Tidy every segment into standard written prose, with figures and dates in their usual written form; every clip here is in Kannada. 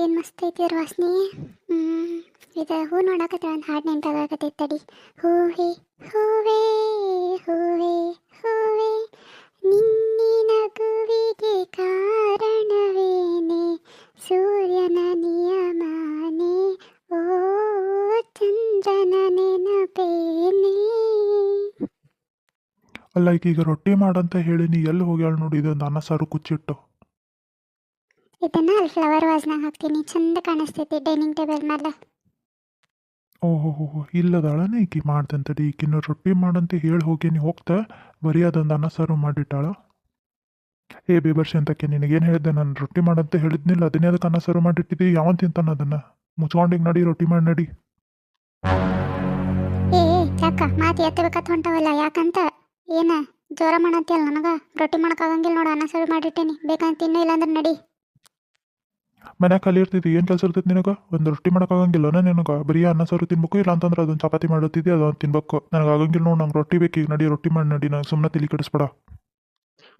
ಏನು ಮಸ್ತ್ ಐತಿ ಅದ್ರ ವಾಸನೆ. ಇದು ಹೂ ನೋಡಕತ್ರ ಒಂದು ಹಾಡು ನೆನಪಾಗತ್ತೈತೆ ತಡಿ. ಹೂವೇ ಹೂವೇ ಹೂವೇ ಹೂವೇ ನಿನ್ನೆ ನಗುವಿಗೆ ಕಾರಣವೇನೆ ಸೂರ್ಯನ ನಿಯಮನೆ ಓ ಚಂದ್ರನ ನೆನಪೇನೆ. ಅಲ್ಲ ಈಗ ರೊಟ್ಟಿ ಮಾಡಂತ ಹೇಳಿ ನೀ ಎಲ್ಲಿ ಹೋಗ್ಯಾಳ ನೋಡಿ, ಇದೊಂದು ಅನ್ನ ಸಾರು ಕುಚ್ಚಿಟ್ಟು. ಇದನ್ನ ಅಲ್ಲಿ ಫ್ಲವರ್ ವಾಸ್ನಾಗ ಹಾಕ್ತೀನಿ, ಚಂದ ಕಾಣಿಸ್ತೈತಿ ಡೈನಿಂಗ್ ಟೇಬಲ್ ಮೇಲೆ. ಓಹೋ ಇಲ್ಲದಾಳನ ಈಕಿ ಮಾಡ್ತಂತಡಿ. ಈಕಿನ ರೊಟ್ಟಿ ಮಾಡಂತ ಹೇಳಿ ಹೋಗಿ ನೀ ಹೋಗ್ತಾ ಬರೀ ಅದೊಂದು ಅನ್ನ ಸಾರು ಮಾಡಿಟ್ಟಾಳ. ಏ ಬೇಬರ್ಷಿ ಅಂತಕ್ಕೆ ನಿನಗೇನು ಹೇಳಿದ್ದೆ, ನಾನು ರೊಟ್ಟಿ ಮಾಡಂತ ಹೇಳಿದ್ನಿಲ್ಲ, ಅದನ್ನೇ ಅದಕ್ಕೆ ಅನ್ನ ಸಾರು ಮಾಡಿಟ್ಟಿದ್ದಿ. ಯಾವನ್ ತಿಂತಾನ ಅದನ್ನು? ಮುಚ್ಕೊಂಡಿಗೆ ನಡಿ, ರೊಟ್ಟಿ ಮಾಡಿ ನಡಿ. ಏ ಯಾಕ ಮಾತು ಎತ್ತಬೇಕತ್ ಹೊಂಟವಲ್ಲ, ಯಾಕಂತ ಏನ ಜೋರ ಮಾಡಂತಿಯಲ್ಲ ನನಗೆ? ರೊಟ್ಟಿ ಮಾಡೋಕ್ಕಾಗಂಗಿಲ್ಲ ನೋಡು, ಅನ್ನ ಸಾರು ಮಾಡಿಟ್ಟೇನಿ, ಬೇಕಂತ ತಿನ್ನೋ ಇಲ್ಲಾಂದ್ರೆ ನಡಿ. ಮನ್ಯಾಗ ಖಾಲಿ ಇರ್ತಿದ್ದಿ, ಏನು ಕೆಲಸ ಇರ್ತೈತಿ ನಿನಗೆ? ಒಂದು ರೊಟ್ಟಿ ಮಾಡೋಕ್ಕಾಗಂಗಿಲ್ಲನ ನಿನಗೆ? ಬರೀ ಅನ್ನ ಸಾರು ತಿನ್ಬೇಕು, ಇಲ್ಲ ಅಂತಂದ್ರೆ ಅದೊಂದು ಚಪಾತಿ ಮಾಡುತ್ತಿದ್ದಿ, ಅದೊಂದು ತಿನ್ಬೇಕು. ನನಗೆ ಆಗಂಗಿಲ್ಲ ನೋಡು, ನಂಗೆ ರೊಟ್ಟಿ ಬೇಕು. ಈಗ ನಡಿ, ರೊಟ್ಟಿ ಮಾಡಿ ನಡಿ, ನಂಗೆ ಸುಮ್ಮನೆ ತಲೆ ಕೆಡಿಸ್ಬೇಡ.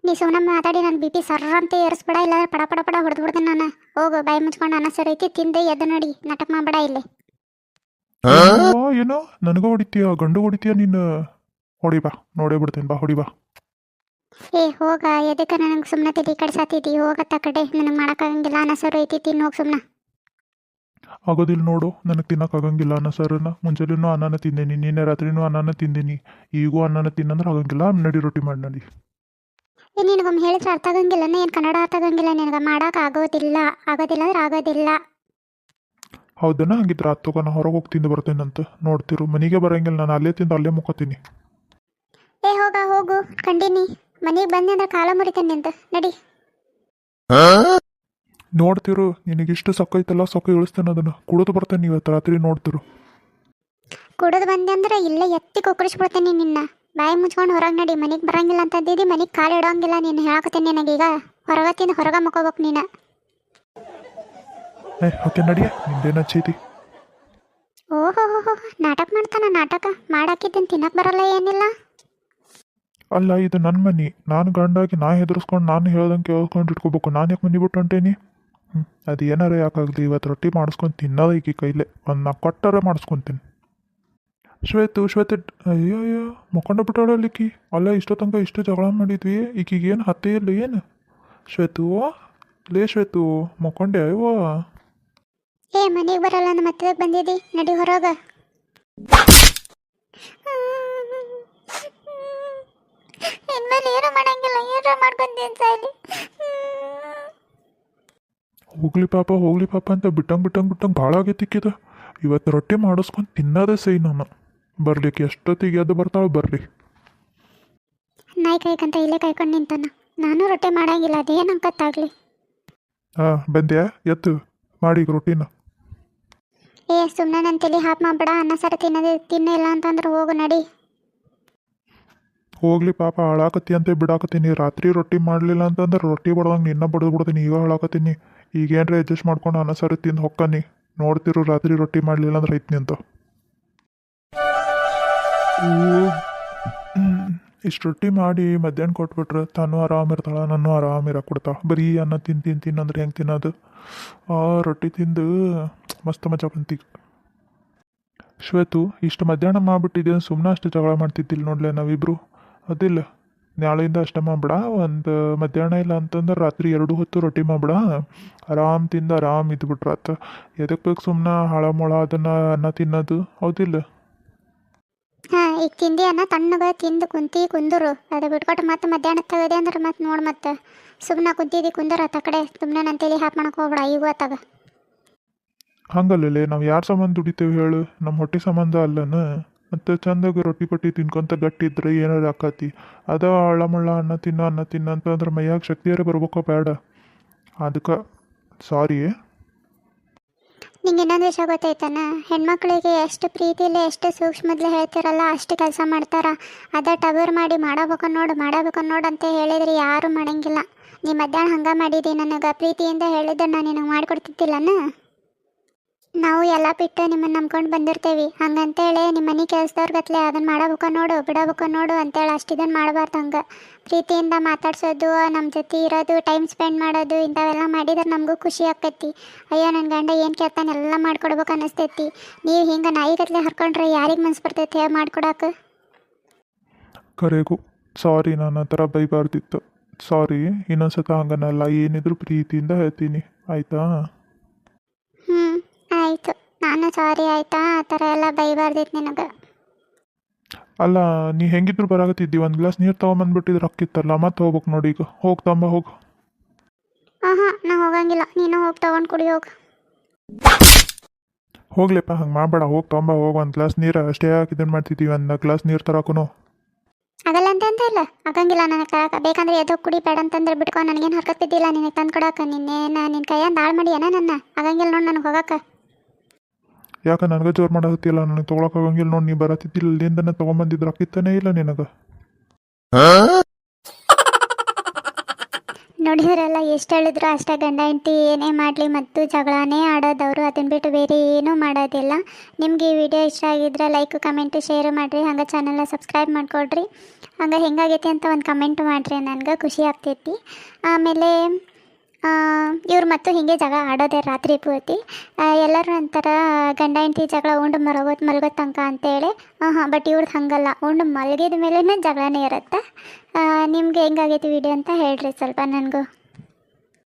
ನೀ ಸುಮ್ಮನೆ ಮಾತಾಡಿ ನನ್ನ ಬಿ ಪಿ ಸರ್ರ ಅಂತ ಏರಿಸ್ಬೇಡ, ಇಲ್ಲಾಂದ್ರೆ ಪಡ ಪಡ ಪಡ ಹೊಡೆದು ಬಿಡ್ತೀನಿ ನಾನು. ಹೋಗು, ಬಾಯಿ ಮುಚ್ಕೊಂಡು ಅನ್ನ ಸಾರು ಐತಿ ತಿಂದೆ ಎದ್ದು ನಡಿ, ನಾಟಕ ಮಾಡಬೇಡ ಇಲ್ಲಿ. ಏನೋ ನನಗೂ ಹೊಡಿತೀಯ, ಗಂಡು ಹೊಡಿತೀಯ ನೀನು? ಹೊಡಿ ಬಾ, ನೋಡೇ ಬಿಡ್ತೀನಿ ಬಾ, ಹೊಡಿ ಬಾ. ಏ ಹೋಗ, ಎದಕ್ಕೆ ನನಗೆ ಸುಮ್ಮನೆ ತಲೆ ಕಡ್ಸಾತಿದ್ದಿ? ಹೋಗತ್ತ ಕಡೆ, ನನಗೆ ಮಾಡೋಕ್ಕಾಗಂಗಿಲ್ಲ, ಅನ್ನ ಸಾರು ಐತಿ ತಿನ್ನು, ಹೋಗಿ ಸುಮ್ಮನೆ. ಆಗೋದಿಲ್ಲ ನೋಡು, ನನಗೆ ತಿನ್ನೋಕ್ಕಾಗಂಗಿಲ್ಲ ಅನ್ನ ಸಾರನ್ನ. ಮುಂಜಾನೆನೂ ಅನ್ನನ ತಿಂದೇನಿ, ನಿನ್ನೆ ರಾತ್ರಿನೂ ಅನ್ನನ ತಿಂದೇನಿ, ಈಗೂ ಅನ್ನನ ತಿನ್ನಂದ್ರೆ ಆಗಂಗಿಲ್ಲ. ನಡಿ, ರೊಟ್ಟಿ ಮಾಡಿ ನಡಿ. ಏ ನಿನಗೊಮ್ಮೆ ಹೇಳಿದ್ರೆ ಅರ್ಥ ಆಗಂಗಿಲ್ಲನ? ಏನು ಕನ್ನಡ ಅರ್ಥ ಆಗಂಗಿಲ್ಲ ನಿನಗೆ? ಮಾಡೋಕೆ ಆಗೋದಿಲ್ಲ, ಆಗೋದಿಲ್ಲ ಅಂದ್ರೆ ಆಗೋದಿಲ್ಲ. ಹೌದನ? ಹಂಗಿದ್ರೆ ಆತ್ ತಗೋ, ನಾ ಹೊರಗೆ ಹೋಗಿ ತಿಂದು ಬರ್ತೇನಂತ. ನೋಡ್ತಿರು, ಮನೆಗೆ ಬರೋಂಗಿಲ್ಲ, ನಾನು ಅಲ್ಲೇ ತಿಂದು ಅಲ್ಲೇ ಮುಕ್ಕೋತೀನಿ. ಏ ಹೋಗು, ಕಂಡೀನಿ. ಮನೆಗೆ ಬಂದೆ ಅಂದ್ರೆ ಕಾಲ ಮುರಿತೇನೆ ನಿಂತು, ನಡಿ. ನೋಡ್ತಿರು, ನಿನಗಿಷ್ಟು ಸೊಕ್ಕೈತಲ್ಲ, ಸೊಕ್ಕ ಇಳಿಸ್ತೇನೆ, ಅದನ್ನು ಕುಡಿದು ಬರ್ತೇನೆ ಇವತ್ತು ರಾತ್ರಿ. ನೋಡ್ತಿರು, ಕುಡಿದು ಬಂದೆ ಅಂದ್ರೆ ಇಲ್ಲೇ ಎತ್ತಿ ಕೊಕ್ಕರಿಸ್ಬಿಡ್ತೇನೆ ನಿನ್ನ. ಬಾಯಿ ಮುಚ್ಕೊಂಡು ಹೊರಗೆ ನಡಿ. ಮನೆಗೆ ಬರಂಗಿಲ್ಲ ಅಂತಂದಿದ್ದು, ಮನೆಗೆ ಕಾಲು ಇಡೋಂಗಿಲ್ಲ ನೀನು. ಹೇಳಕತ್ತೇನೆ ನನಗೀಗ, ಹೊರಗೆ ತಿಂದು ಹೊರಗೆ ಮುಕ್ಕೋಬೇಕು ನೀನು. ಓಕೆ ನಡಿಯ, ನಿಂದೇನು ಹಚ್ಚೈತಿ? ಓಹೋ ನಾಟಕ ಮಾಡ್ತಾನ. ನಾಟಕ ಮಾಡಾಕಿದ್ದೇನೆ, ತಿನ್ನಕ್ಕೆ ಬರಲ್ಲ ಏನಿಲ್ಲ. ಅಲ್ಲ, ಇದು ನನ್ನ ಮನೆ, ನಾನು ಗಂಡಾಗಿ ನಾ ಹೆದರ್ಸ್ಕೊಂಡು ನಾನು ಹೇಳ್ದಂಗೆ ಕೇಳ್ಕೊಂಡು ಇಟ್ಕೋಬೇಕು. ನಾನು ಯಾಕೆ ಮನೆ ಬಿಟ್ಟು ಹೊಂಟೇನಿ? ಅದು ಏನಾರ ಯಾಕಾಗಲಿ, ಇವತ್ತು ರೊಟ್ಟಿ ಮಾಡಿಸ್ಕೊಂಡು ತಿನ್ನೋದು ಈಕಿ ಕೈಲೇ. ಒಂದು ನಾ ಕೊಟ್ಟಾರೆ ಮಾಡಿಸ್ಕೊತೀನಿ. ಶ್ವೇತು ಅಯ್ಯೋ ಮುಖಂಡ ಬಿಟ್ಟಾಡಲಿಕ್ಕಿ. ಅಲ್ಲ, ಇಷ್ಟೋ ತನಕ ಇಷ್ಟು ಜಗಳ ಮಾಡಿದ್ವಿ, ಈಕಿಗೆ ಏನು ಹತ್ತೇ ಇಲ್ಲ ಏನು? ಶ್ವೇತು, ಲೇ ಶ್ವೇತು, ಮುಖಂಡೆ ಅಯ್ಯೋ. ಏ ಮನೆಗೆ ಬರಲ್ಲ ಅಂದ ಮತ್ತೆ ಬಂದಿದ್ದಿ, ನಡಿ ಹೊರಗೆ. ಇನ್ಮೇಲೆ ಏನು ಮಾಡಂಗಿಲ್ಲ, ಏನಾರ ಮಾಡ್ಕೊಂತೀನಿ ಸಾಯ್ಲಿ. ಹೋಗ್ಲಿ ಪಾಪ ಅಂತ ಬಿಟ್ಟಂಗೆ ಭಾಳ ಆಗೈತಿಕ್ಕಿದ. ಇವತ್ತು ರೊಟ್ಟಿ ಮಾಡಿಸ್ಕೊಂಡು ತಿನ್ನೋದೇ ಸೈ ನಾನು. ಬರ್ಲಿಕ್ಕೆ ಎಷ್ಟೊತ್ತಿಗೆ ಎದ್ದು ಬರ್ತಾಳೆ ಬರಲಿ. ನಾಯಿ ಕಾಯ್ಕಂತ ಇಲ್ಲೇ ಕಾಯ್ಕೊಂಡು ನಿಂತಾನ. ನಾನು ರೊಟ್ಟಿ ಮಾಡಂಗಿಲ್ಲ, ಅದೇನು ಅಂಕತ್ತಾಗಲಿ. ಬಂದ್ಯಾ? ಎತ್ತು ಮಾಡಿ ಈಗ ರೊಟ್ಟಿನ. ಏ ಸುಮ್ಮನೆ ನನ್ನ ತಲೆ ಹಾಪ್ ಮಾಡ್ಬೇಡ. ಅನ್ನ ಸಾರು ತಿನ್ನೋ ಇಲ್ಲ ಅಂತಂದ್ರೆ ಹೋಗು, ನಡಿ. ಹೋಗ್ಲಿ ಪಾಪ, ಹಾಳಾಕತ್ತಿ ಅಂತ ಬಿಡಾಕತ್ತೀನಿ. ರಾತ್ರಿ ರೊಟ್ಟಿ ಮಾಡಲಿಲ್ಲ ಅಂತಂದ್ರೆ ರೊಟ್ಟಿ ಬಡ್ದಂಗೆ ನಿನ್ನ ಬಡ್ದು ಬಿಡ್ತೀನಿ. ಈಗ ಹಾಳಾಕತ್ತೀನಿ. ಈಗೇನ್ರ ಅಡ್ಜಸ್ಟ್ ಮಾಡ್ಕೊಂಡು ಅನ್ನ ಸಾರು ತಿಂದು ಹೊಕ್ಕನಿ. ನೋಡ್ತಿರು, ರಾತ್ರಿ ರೊಟ್ಟಿ ಮಾಡಲಿಲ್ಲ ಅಂದ್ರೆ ಐತ್ನಿ ಅಂತ. ಇಷ್ಟು ರೊಟ್ಟಿ ಮಾಡಿ ಮಧ್ಯಾಹ್ನ ಕೊಟ್ಬಿಟ್ರೆ ತಾನು ಆರಾಮಿರ್ತಾಳೆ, ನಾನು ಆರಾಮಿರ ಕೊಡ್ತಾಳೆ. ಬರೀ ಅನ್ನ ತಿನ್ನಂದ್ರೆ ಹೆಂಗೆ ತಿನ್ನೋದು? ರೊಟ್ಟಿ ತಿಂದು ಮಸ್ತ್ ಮಜಾ ಬಂತೀಗ. ಶ್ವೇತು, ಇಷ್ಟು ಮಧ್ಯಾಹ್ನ ಮಾಡಿಬಿಟ್ಟಿದ್ದೇನೆ, ಸುಮ್ಮನೆ ಅಷ್ಟು ಜಗಳ ಮಾಡ್ತಿದ್ದಿಲ್ಲ ನೋಡ್ಲೆ ನಾವಿಬ್ರು. ಅದಿಲ್ಲ, ನಾಳೆಯಿಂದ ಅಷ್ಟೇ ಮಾಡ್ಬಿಡ. ಒಂದು ಮಧ್ಯಾಹ್ನ ಇಲ್ಲ ಅಂತಂದ್ರೆ ರಾತ್ರಿ 2 ಹೊತ್ತು ರೊಟ್ಟಿ ಮಾಡ್ಬಿಡ. ಆರಾಮ್ ತಿಂದು ಆರಾಮ್ ಇದ್ಬಿಟ್ರಾತ. ಎದಕ್ಕೆ ಬೇಕು ಸುಮ್ಮನೆ ಹಾಳ ಅದನ್ನು ಅನ್ನ ತಿನ್ನೋದು? ಹೌದಿಲ್ಲ? ಹಾಂ, ಈಗ ತಿಂದಿ ಅನ್ನ ತಣ್ಣಗೆ ತಿಂದು ಕುಂದರು. ಅದು ಬಿಟ್ಕೊಟ್ಟು ಮತ್ತೆ ಮಧ್ಯಾಹ್ನ ತೆಗದೆ ಅಂದ್ರೆ ಮತ್ತೆ ನೋಡಿ, ಮತ್ತೆ ಸುಮ್ಮನೆ ಕುಂದರ ಆ ಕಡೆ. ಸುಮ್ಮನೆ ನನ್ನ ತಲೆ ಹಾಪ್ ಮಾಡಕ್ಕೆ ಹೋಗ್ಬೇಡ ಈಗ ಹೊತ್ತಾಗ. ಹಂಗಲ್ಲೇ, ನಾವು ಯಾರ ಸಂಬಂಧ ದುಡಿತೇವೆ ಹೇಳು? ನಮ್ಮ ಹೊಟ್ಟೆ ಸಂಬಂಧ ಅಲ್ಲನ? ಮತ್ತು ಚಂದಾಗಿ ರೊಟ್ಟಿ ಪಟ್ಟಿ ತಿನ್ಕೊಂತ ಗಟ್ಟಿದ್ರೆ ಏನಾರು ಆಕತಿ. ಅದ ಹಳ್ಳಮಳ್ಳ ಅನ್ನ ತಿನ್ನ ಅಂತಂದ್ರೆ ಮೈಯಾಗ ಶಕ್ತಿಯಾರ ಬರ್ಬೇಕೋ ಬೇಡ? ಅದಕ್ಕೆ ಸಾರಿ. ನಿಂಗೆ ಇನ್ನೊಂದು ವಿಷಯ ಗೊತ್ತೈತನ? ಹೆಣ್ಮಕ್ಳಿಗೆ ಎಷ್ಟು ಪ್ರೀತಿಲಿ ಎಷ್ಟು ಸೂಕ್ಷ್ಮದ್ಲೆ ಹೇಳ್ತಿರಲ್ಲ, ಅಷ್ಟು ಕೆಲಸ ಮಾಡ್ತಾರ. ಅದ ಟಗರ್ ಮಾಡಿ ಮಾಡಬೇಕು ನೋಡು ಅಂತ ಹೇಳಿದ್ರೆ ಯಾರು ಮಾಡಂಗಿಲ್ಲ. ನೀ ಮಧ್ಯಾಹ್ನ ಹಂಗೆ ಮಾಡಿದಿ, ನನಗೆ ಪ್ರೀತಿಯಿಂದ ಹೇಳಿದ್ರೆ ನಾನು ನಿನಗೆ ಮಾಡಿಕೊಡ್ತಿದ್ದಿಲ್ಲನ? ನಾವು ಎಲ್ಲ ಬಿಟ್ಟು ನಿಮ್ಮನ್ನು ನಂಬ್ಕೊಂಡು ಬಂದಿರ್ತೇವೆ ಹಂಗಂತೇಳಿ ನಿಮ್ಮ ಮನೆ ಕೆಲಸದವ್ರ ಗತ್ಲೆ ಅದನ್ನು ಮಾಡಬೇಕು ನೋಡು ಬಿಡಬೇಕು ನೋಡು ಅಂತೇಳಿ ಅಷ್ಟು ಇದನ್ನು ಮಾಡಬಾರ್ದು. ಹಂಗೆ ಪ್ರೀತಿಯಿಂದ ಮಾತಾಡ್ಸೋದು, ನಮ್ಮ ಜೊತೆ ಇರೋದು, ಟೈಮ್ ಸ್ಪೆಂಡ್ ಮಾಡೋದು ಇಂಥವೆಲ್ಲ ಮಾಡಿದ್ರೆ ನಮಗೂ ಖುಷಿ ಆಕೈತಿ. ಅಯ್ಯೋ ನನ್ನ ಗಂಡ ಏನು ಕೇಳ್ತಾನೆ ಎಲ್ಲ ಮಾಡ್ಕೊಡ್ಬೇಕು ಅನ್ನಿಸ್ತೈತಿ. ನೀವು ಹಿಂಗೆ ನಾಯಿ ಗತ್ಲೆ ಹರ್ಕೊಂಡ್ರೆ ಯಾರಿಗೆ ಮನ್ಸು ಬರ್ತೈತೆ ಮಾಡ್ಕೊಡಕ್ಕೆ? ಕರೆಗೂ ಸಾರಿ, ನಾನು ಆ ಥರ ಬೈಬಾರ್ದಿತ್ತು. ಸಾರಿ, ಇನ್ನೊಂದ್ಸತ ಹಂಗನಲ್ಲ, ಏನಿದ್ರು ಪ್ರೀತಿಯಿಂದ ಹೇಳ್ತೀನಿ, ಆಯಿತಾ? ಹ್ಞೂ ಆಯಿತು, ನಾನು ಸಾರಿ ಆಯಿತಾ. ಆ ಥರ ಎಲ್ಲ ಬೈಬಾರ್ದಿತ್ತು ನಿನಗೆ. ಅಲ್ಲ, ನೀ ಹೆಂಗಿದ್ರು ಬರಾಕತ್ತಿದ್ದಿ, ಒಂದು ಗ್ಲಾಸ್ ನೀರು ತೊಗೊಂಬಂದ್ಬಿಟ್ಟಿದ್ರೆ ಅಕ್ಕಿತ್ತಲ್ಲ, ಮತ್ತೆ ಹೋಗ್ಬೇಕು ನೋಡಿ. ಈಗ ಹೋಗಿ ತಗೊಂಬ ಹೋಗು. ಹಾಂ ನಾ ಹೋಗಂಗಿಲ್ಲ, ನೀನು ಹೋಗಿ ತೊಗೊಂಡು ಕುಡಿ ಹೋಗು. ಹೋಗ್ಲಿಪ್ಪ, ಹಂಗೆ ಮಾಡಬೇಡ, ಹೋಗಿ ತೊಗೊಂಬ ಹೋಗು. ಒಂದು ಗ್ಲಾಸ್ ನೀರು ಅಷ್ಟೇ ಯಾಕೆ ಇದನ್ನು ಮಾಡ್ತಿದ್ದೀವಿ, ಒಂದು ಗ್ಲಾಸ್ ನೀರು ತರಾಕು. ಆಗಲ್ಲ ಅಂತ ಇಲ್ಲ, ಆಗಂಗಿಲ್ಲ ನನಗೆ ತರಕ. ಬೇಕಂದ್ರೆ ಎದೋ ಕುಡಿ ಬೇಡ ಅಂತಂದ್ರೆ ಬಿಟ್ಕೊ, ನನಗೇನು ಹರ್ಕತ್ ಬಿದ್ದಿಲ್ಲ ನಿನಗೆ ತಂದು ಕೊಡೋಕೆ. ನಿನ್ನ ಕೈಯಿಂದ ಹಾಳು ಮಾಡಿ ನನ್ನ ಆಗಂಗಿಲ್ಲ ನೋಡಿ ನನಗೆ ಹೋಗಕ್ಕೆ. ಯಾಕೆ ನನಗೆ ಜೋರು ಮಾಡಕತ್ತಿಲ್ಲ, ನನಗೆ ತೊಗೊಳಕ್ಕಾಗಂಗಿಲ್ಲ ನೋಡಿ. ನೀ ಬರತ್ತಿದ್ದಿಲ್ಲ, ಅಲ್ಲಿಂದನೇ ತೊಗೊಂಬಂದಿದ್ರೆ ಅಕ್ಕಿತ್ತಾನೇ ಇಲ್ಲ ನಿನಗೆ. ನೋಡಿದ್ರಲ್ಲ, ಎಷ್ಟು ಹೇಳಿದ್ರು ಅಷ್ಟೇ. ಗಂಡ ಹೆಂಡತಿ ಏನೇ ಮಾಡಲಿ ಮತ್ತು ಜಗಳನೇ ಆಡೋದವರು, ಅದನ್ನು ಬಿಟ್ಟು ಬೇರೆ ಏನೂ ಮಾಡೋದಿಲ್ಲ. ನಿಮ್ಗೆ ಈ ವಿಡಿಯೋ ಇಷ್ಟ ಆಗಿದ್ರೆ ಲೈಕ್ ಕಮೆಂಟು ಶೇರ್ ಮಾಡಿರಿ. ಹಂಗೆ ಚಾನಲ್ನ ಸಬ್ಸ್ಕ್ರೈಬ್ ಮಾಡ್ಕೊಳ್ರಿ. ಹಂಗೆ ಹೆಂಗಾಗೈತಿ ಅಂತ ಒಂದು ಕಮೆಂಟ್ ಮಾಡಿರಿ, ನನಗೆ ಖುಷಿ ಆಗ್ತೈತಿ. ಆಮೇಲೆ ಇವ್ರು ಮತ್ತು ಹೀಗೆ ಜಗಳ ಆಡೋದೇ ರಾತ್ರಿ ಪೂರ್ತಿ. ಎಲ್ಲರೂ ಅಂತಾರೆ ಗಂಡ ಹೆಂಡತಿ ಜಗಳ ಉಂಡು ಮಲಗೋ ತನಕ ಅಂತೇಳಿ. ಬಟ್ ಇವ್ರದ್ದು ಹಾಗಲ್ಲ, ಉಂಡು ಮಲಗಿದ ಮೇಲೇ ಜಗಳನೇ ಇರುತ್ತೆ. ನಿಮ್ಗೆ ಹೆಂಗಾಗೈತಿ ವಿಡಿಯೋ ಅಂತ ಹೇಳ್ರಿ ಸ್ವಲ್ಪ ನನಗೂ.